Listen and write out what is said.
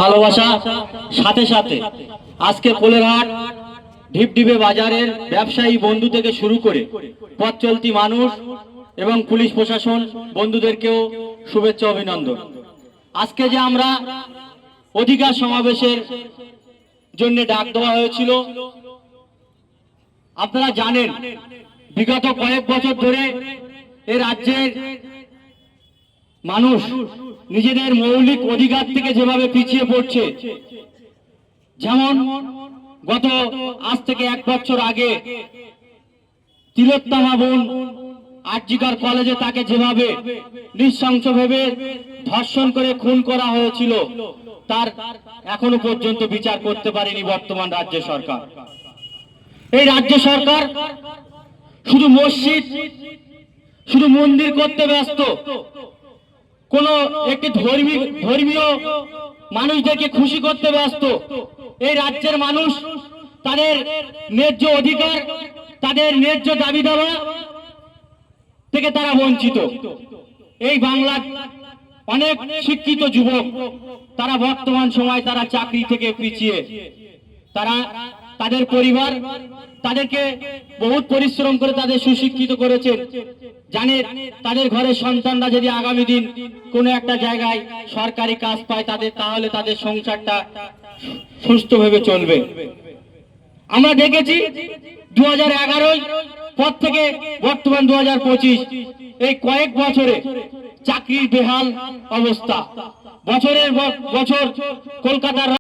ভালোবাসা সাথে সাথে আজকে কোলেরহাট ঢিপঢিপে বাজারের ব্যবসায়ী বন্ধু থেকে শুরু করে পথ চলতি মানুষ এবং পুলিশ প্রশাসন বন্ধুদেরকেও শুভেচ্ছা অভিনন্দন। আজকে যে আমরা অধিকার সমাবেশের জন্য ডাক দেওয়া হয়েছিল, আপনারা জানেন বিগত কয়েক বছর ধরে এই রাজ্যের মানুষ নিজেদের মৌলিক অধিকার থেকে যেভাবে পিছিয়ে পড়ছে, যেমন গত আজ থেকে 1 বছর আগে তিলোত্তমা বোন আরজিকর কলেজে তাকে যেভাবে নৃশংসভাবে ধর্ষণ করে খুন করা হয়েছিল, তার এখনো পর্যন্ত বিচার করতে পারেনি বর্তমান রাজ্য সরকার। এই রাজ্য সরকার শুধু মসজিদ, শুধু মন্দির করতে ব্যস্ত, কোন একটি ধর্মীয় মানুষদেরকে খুশি করতে ব্যস্ত। এই রাজ্যের মানুষ তাদের ন্যায্য অধিকার, তাদের ন্যায্য দাবি দাওয়া থেকে তারা বঞ্চিত। এই বাংলার অনেক শিক্ষিত যুবক তারা বর্তমান সময় তারা চাকরি থেকে পিছিয়ে, তারা তাদের পরিবার তাদেরকে বহুত পরিশ্রম করে তাদের সুশিক্ষিত করেছেন, জানে তাদের ঘরের সন্তানরা যদি আগামী দিন কোনো একটা জায়গায় সরকারি কাজ পায় তাহলে তাদের সংসারটা সুস্থভাবে চলবে। আমরা দেখেছি 2011 পর থেকে বর্তমান 2025 এই কয়েক বছরে চাকরির বেহাল অবস্থা। বছরের বছর কলকাতার